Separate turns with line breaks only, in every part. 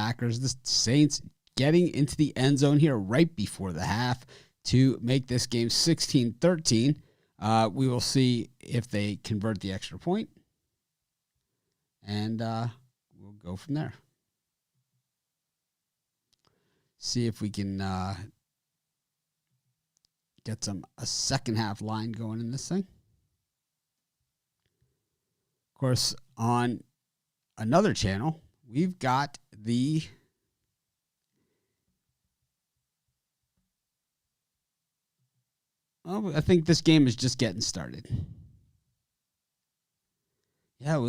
Packers. The Saints getting into the end zone here right before the half to make this game 16-13. We will see if they convert the extra point, and we'll go from there. See if we can get a second half line going in this thing. Of course, on another channel, we've got I think this game is just getting started. Yeah,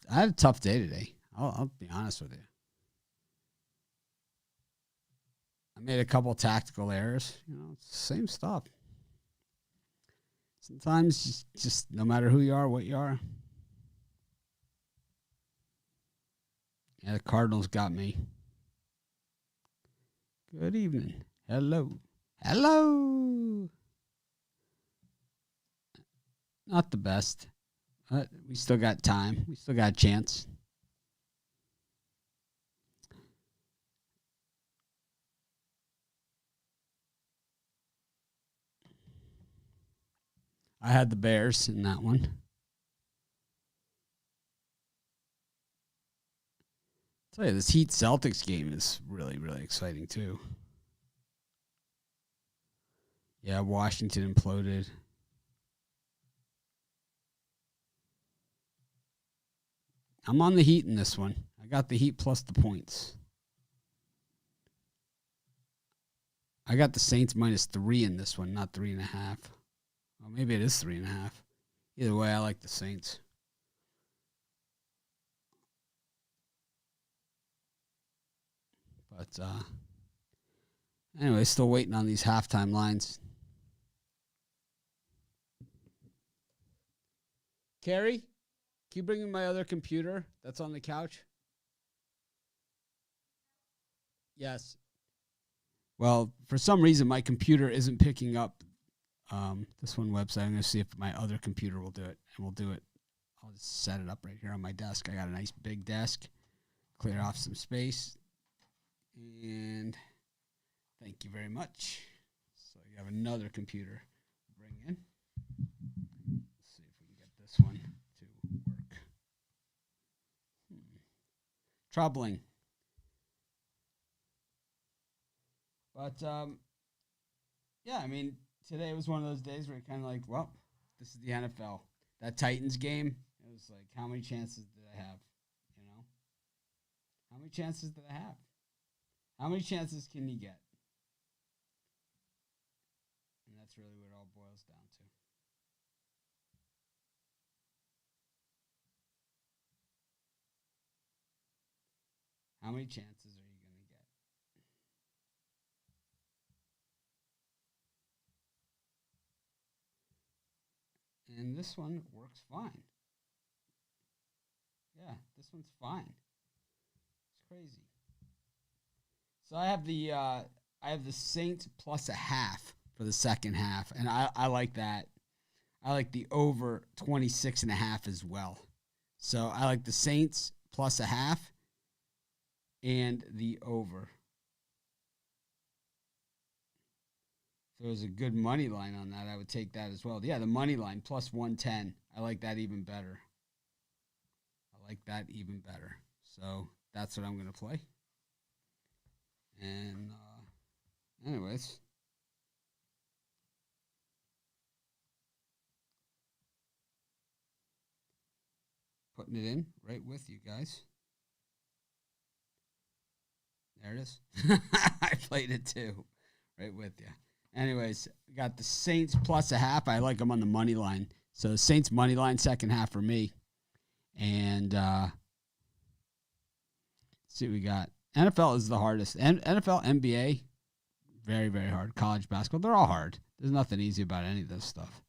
I had a tough day today. I'll be honest with you. I made a couple tactical errors. It's the same stuff. Sometimes just no matter who you are, what you are. Yeah, the Cardinals got me. Good evening. Hello. Hello. Not the best. But we still got time. We still got a chance. I had the Bears in that one. I'll tell you, this Heat Celtics game is really, really exciting too. Yeah, Washington imploded. I'm on the Heat in this one. I got the Heat plus the points. I got the Saints -3 in this one, not 3.5. Well, maybe it is 3.5. Either way, I like the Saints. But anyway, still waiting on these halftime lines. Carrie, can you bring me my other computer that's on the couch? Yes. Well, for some reason, my computer isn't picking up this one website. I'm going to see if my other computer will do it, and we'll do it. I'll just set it up right here on my desk. I got a nice big desk. Clear off some space. And thank you very much. So you have another computer to bring in. Let's see if we can get this one to work. Troubling. But, yeah, I mean, today was one of those days where you're kind of like, well, this is the NFL. That Titans game, it was like, how many chances did I have? How many chances did I have? How many chances can you get? And that's really what it all boils down to. How many chances are you going to get? And this one works fine. Yeah, this one's fine. It's crazy. So I have the Saints plus a half for the second half, and I like that. I like the over 26.5 as well. So I like the Saints plus a half and the over. If there was a good money line on that, I would take that as well. Yeah, the money line plus 110. I like that even better. So that's what I'm going to play. And anyways, putting it in right with you guys. There it is. I played it too, right with you. Anyways, we got the Saints plus a half. I like them on the money line. So the Saints money line second half for me. And let's see what we got. NFL is the hardest. NFL, NBA, very, very hard. College basketball, they're all hard. There's nothing easy about any of this stuff.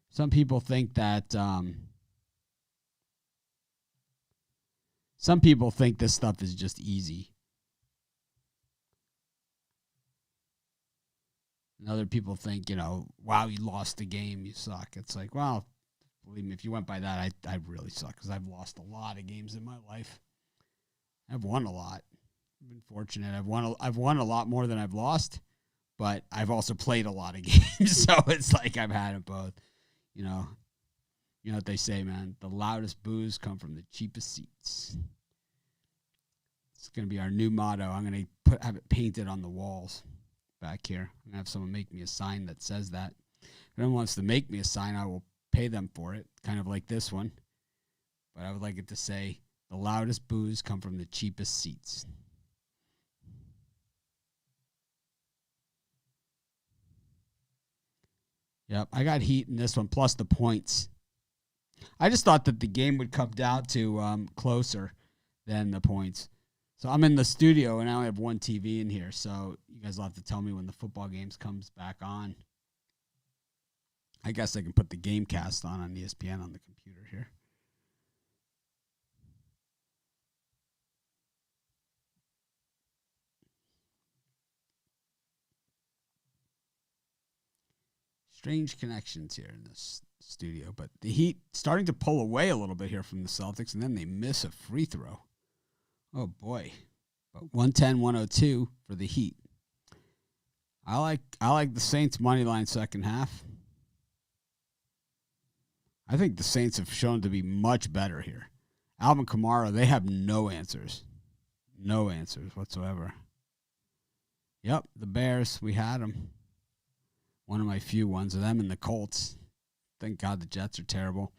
Some people think that this stuff is just easy. And other people think, wow, you lost the game, you suck. It's like, well, believe me, if you went by that, I really suck because I've lost a lot of games in my life. I've won a lot. I've been fortunate. I've won a lot more than I've lost, but I've also played a lot of games, so it's like I've had it both. You know what they say, man. The loudest boos come from the cheapest seats. It's gonna be our new motto. I'm gonna have it painted on the walls back here. I'm gonna have someone make me a sign that says that. If anyone wants to make me a sign, I will pay them for it, kind of like this one. But I would like it to say, the loudest boos come from the cheapest seats. Yep, I got heat in this one, plus the points. I just thought that the game would come down to closer than the points. So I'm in the studio, and I only have one TV in here, so you guys will have to tell me when the football games comes back on. I guess I can put the Gamecast on ESPN on the computer here. Strange connections here in this studio, but the Heat starting to pull away a little bit here from the Celtics, and then they miss a free throw. Oh, boy. But 110-102 for the Heat. I like the Saints' money line second half. I think the Saints have shown to be much better here. Alvin Kamara, they have no answers. No answers whatsoever. Yep, the Bears, we had them. One of my few ones of them and the Colts. Thank God the Jets are terrible.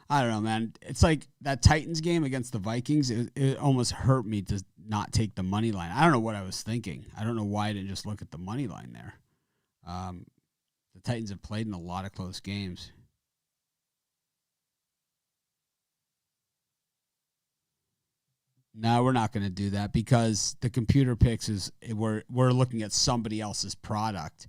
I don't know, man. It's like that Titans game against the Vikings. It almost hurt me to not take the money line. I don't know what I was thinking. I don't know why I didn't just look at the money line there. The Titans have played in a lot of close games. No, we're not going to do that because the computer picks we're looking at somebody else's product.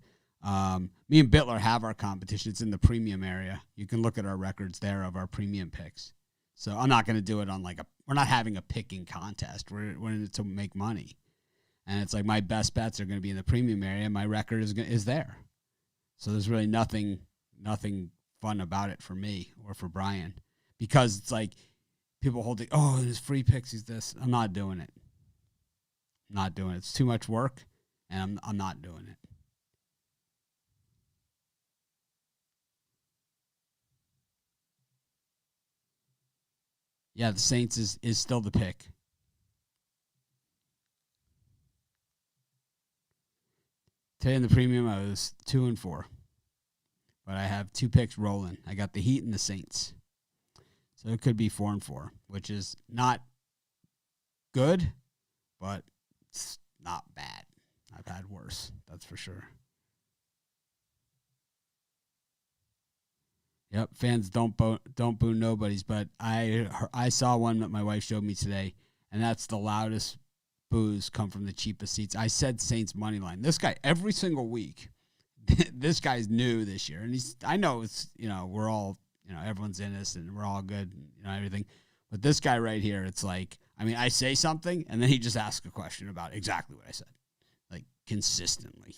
Me and Bitler have our competition. It's in the premium area. You can look at our records there of our premium picks. So I'm not going to do it on we're not having a picking contest. We're in it to make money. And it's like my best bets are going to be in the premium area. My record is there. So there's really nothing fun about it for me or for Brian because it's like people holding, his free picks, he's this. I'm not doing it. I'm not doing it. It's too much work and I'm not doing it. Yeah, the Saints is still the pick. Today in the premium, I was 2-4. But I have two picks rolling. I got the Heat and the Saints. So it could be 4-4, which is not good, but it's not bad. I've had worse, that's for sure. Yep, fans don't boo nobodies, but I saw one that my wife showed me today, and that's the loudest boos come from the cheapest seats. I said Saints money line. This guy every single week. This guy's new this year, and I know it's we're all everyone's in this and we're all good, everything. But this guy right here, it's like I say something and then he just asks a question about exactly what I said, like consistently.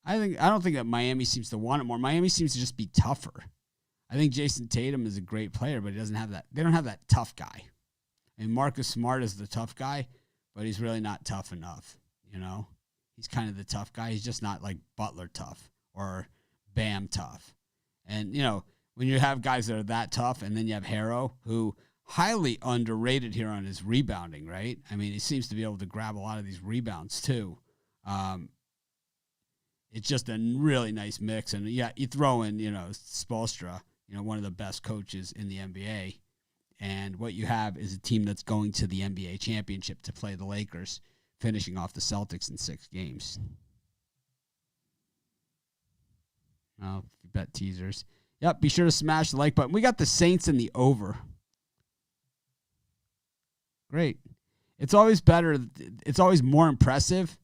I don't think that Miami seems to want it more. Miami seems to just be tougher. I think Jason Tatum is a great player, but he doesn't have that. They don't have that tough guy. And Marcus Smart is the tough guy, but he's really not tough enough. He's kind of the tough guy. He's just not like Butler tough or Bam tough. And when you have guys that are that tough, and then you have Harrow, who highly underrated here on his rebounding, right? He seems to be able to grab a lot of these rebounds too. It's just a really nice mix. And, yeah, you throw in, Spoelstra, one of the best coaches in the NBA. And what you have is a team that's going to the NBA championship to play the Lakers, finishing off the Celtics in 6 games. Oh, bet teasers. Yep, be sure to smash the like button. We got the Saints in the over. Great. It's always better. It's always more impressive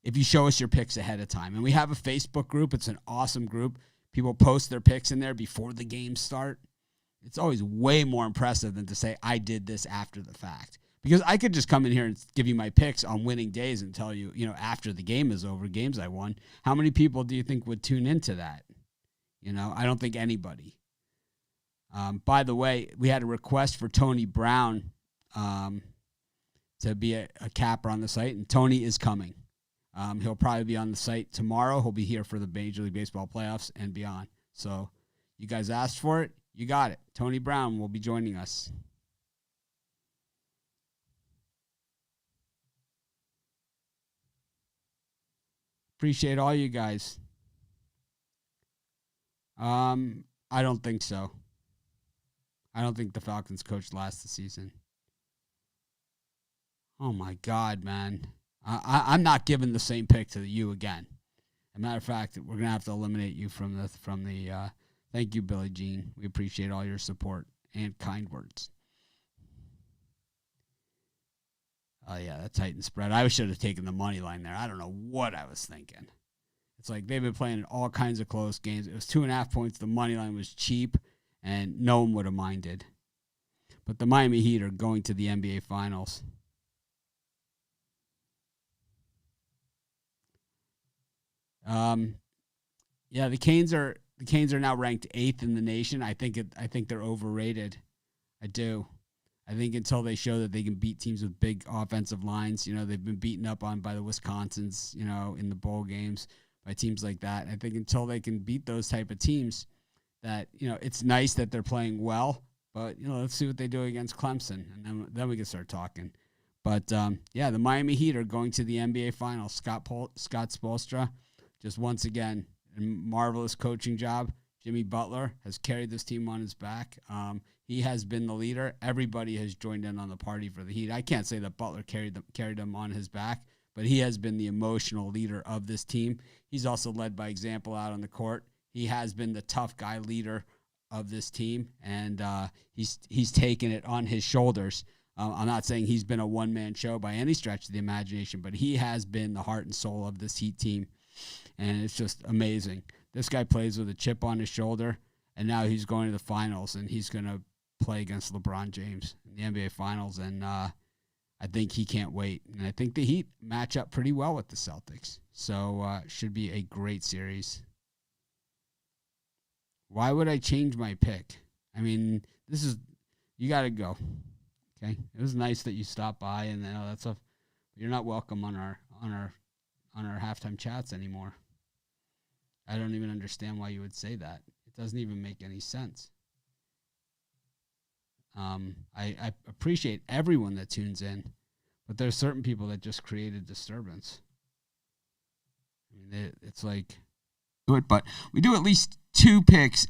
if you show us your picks ahead of time. And we have a Facebook group. It's an awesome group. People post their picks in there before the games start. It's always way more impressive than to say, I did this after the fact. Because I could just come in here and give you my picks on winning days and tell you, after the game is over, games I won. How many people do you think would tune into that? I don't think anybody. By the way, we had a request for Tony Brown. to be a capper on the site, and Tony is coming. He'll probably be on the site tomorrow. He'll be here for the Major League Baseball playoffs and beyond. So you guys asked for it. You got it. Tony Brown will be joining us. Appreciate all you guys. I don't think so. I don't think the Falcons coach last the season. Oh my God, man! I'm not giving the same pick to you again. As a matter of fact, we're gonna have to eliminate you from the. Thank you, Billie Jean. We appreciate all your support and kind words. Oh yeah, that Titan spread. I should have taken the money line there. I don't know what I was thinking. It's like they've been playing all kinds of close games. It was 2.5 points. The money line was cheap, and no one would have minded. But the Miami Heat are going to the NBA Finals. Yeah, the Canes are now ranked 8th in the nation. I think they're overrated. I do. I think until they show that they can beat teams with big offensive lines, they've been beaten up on by the Wisconsins, in the bowl games, by teams like that. I think until they can beat those type of teams, that, it's nice that they're playing well, but, let's see what they do against Clemson, and then we can start talking. But, yeah, the Miami Heat are going to the NBA Finals. Scott Spoelstra, just once again, a marvelous coaching job. Jimmy Butler has carried this team on his back. He has been the leader. Everybody has joined in on the party for the Heat. I can't say that Butler carried them on his back, but he has been the emotional leader of this team. He's also led by example out on the court. He has been the tough guy leader of this team, and he's taken it on his shoulders. I'm not saying he's been a one-man show by any stretch of the imagination, but he has been the heart and soul of this Heat team, and it's just amazing. This guy plays with a chip on his shoulder, and now he's going to the finals, and he's going to play against LeBron James in the NBA Finals, and I think he can't wait. And I think the Heat match up pretty well with the Celtics, so should be a great series. Why would I change my pick? I mean, you got to go. Okay, it was nice that you stopped by and all that stuff. But you're not welcome on our halftime chats anymore. I don't even understand why you would say that. It doesn't even make any sense. I appreciate everyone that tunes in, but there's certain people that just created disturbance. I mean, it's like, but we do at least 2 picks.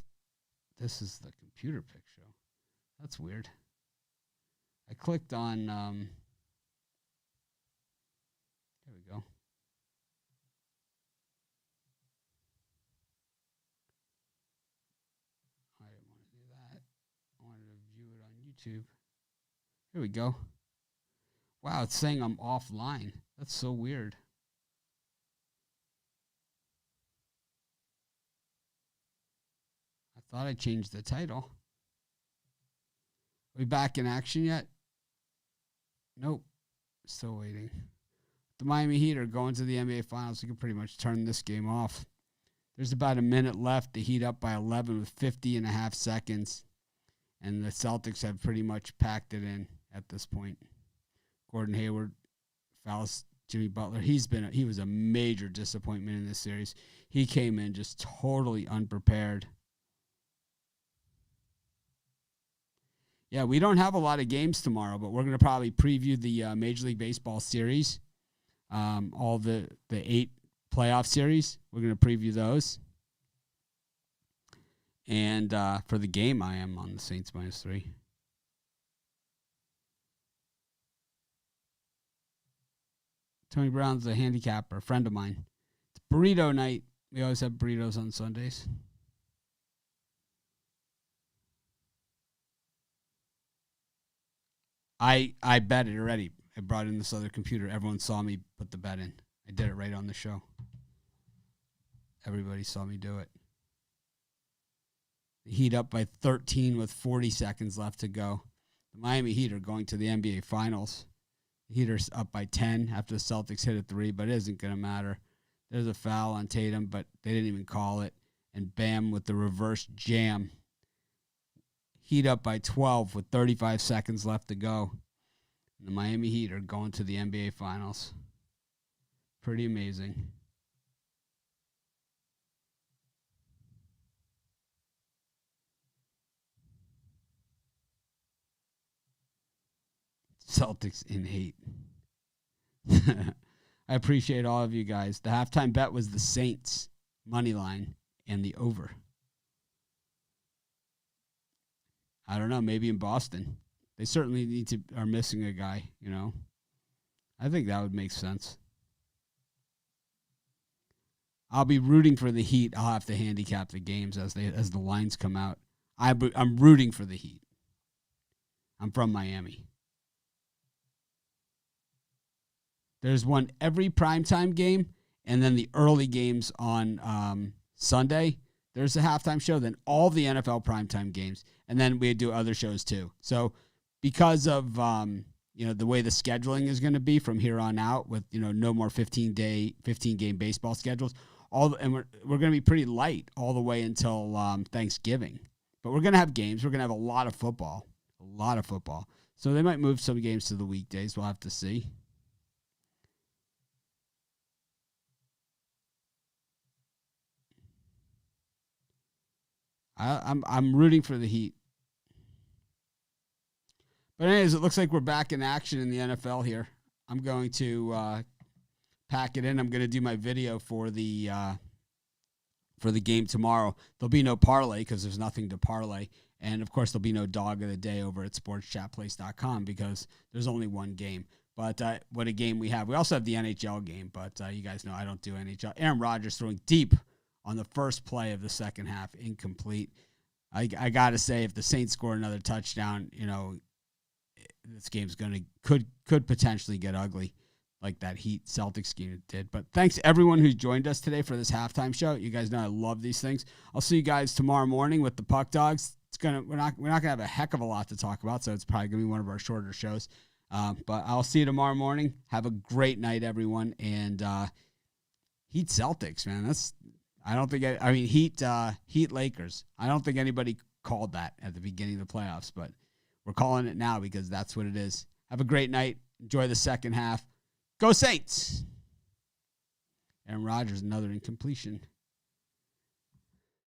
This is the computer pick show. That's weird. I clicked on, there we go. I didn't want to do that. I wanted to view it on YouTube. Here we go. Wow, it's saying I'm offline. That's so weird. I thought I changed the title. Are we back in action yet? Nope. Still waiting. The Miami Heat are going to the NBA Finals. We can pretty much turn this game off. There's about a minute left. The Heat up by 11 with 50.5 seconds. And the Celtics have pretty much packed it in at this point. Gordon Hayward fouls Jimmy Butler. He was a major disappointment in this series. He came in just totally unprepared. Yeah, we don't have a lot of games tomorrow, but we're going to probably preview the Major League Baseball series, all the 8 playoff series. We're going to preview those. And for the game, I am on the Saints -3. Tony Brown's a handicapper, a friend of mine. It's burrito night. We always have burritos on Sundays. I bet it already. I brought in this other computer. Everyone saw me put the bet in. I did it right on the show. Everybody saw me do it. The Heat up by 13 with 40 seconds left to go. The Miami Heat are going to the NBA Finals. The Heat are up by 10 after the Celtics hit a 3, but it isn't going to matter. There's a foul on Tatum, but they didn't even call it. And bam, with the reverse jam. Heat up by 12 with 35 seconds left to go. The Miami Heat are going to the NBA Finals. Pretty amazing. Celtics in hate. I appreciate all of you guys. The halftime bet was the Saints money line and the over. I don't know, maybe in Boston. They certainly are missing a guy, you know. I think that would make sense. I'll be rooting for the Heat. I'll have to handicap the games as the lines come out. I'm rooting for the Heat. I'm from Miami. There's one every primetime game, and then the early games on Sunday. There's a halftime show, then all the NFL primetime games, and then we do other shows too. So because of the way the scheduling is going to be from here on out, with no more 15-game baseball schedules, and we're going to be pretty light all the way until Thanksgiving. But we're going to have games. We're going to have a lot of football. So they might move some games to the weekdays. We'll have to see. I'm rooting for the Heat. But anyways, it looks like we're back in action in the NFL here. I'm going to pack it in. I'm going to do my video for the game tomorrow. There'll be no parlay because there's nothing to parlay. And, of course, there'll be no dog of the day over at sportschatplace.com because there's only one game. But what a game we have. We also have the NHL game, but you guys know I don't do NHL. Aaron Rodgers throwing deep on the first play of the second half, incomplete. I got to say, if the Saints score another touchdown, this game's could potentially get ugly like that Heat Celtics game did. But thanks to everyone who's joined us today for this halftime show. You guys know I love these things. I'll see you guys tomorrow morning with the Puck Dogs. We're not gonna have a heck of a lot to talk about, so it's probably gonna be one of our shorter shows. But I'll see you tomorrow morning. Have a great night, everyone. And Heat Celtics, man. Heat Lakers. I don't think anybody called that at the beginning of the playoffs, but we're calling it now because that's what it is. Have a great night. Enjoy the second half. Go Saints! Aaron Rodgers, another incompletion.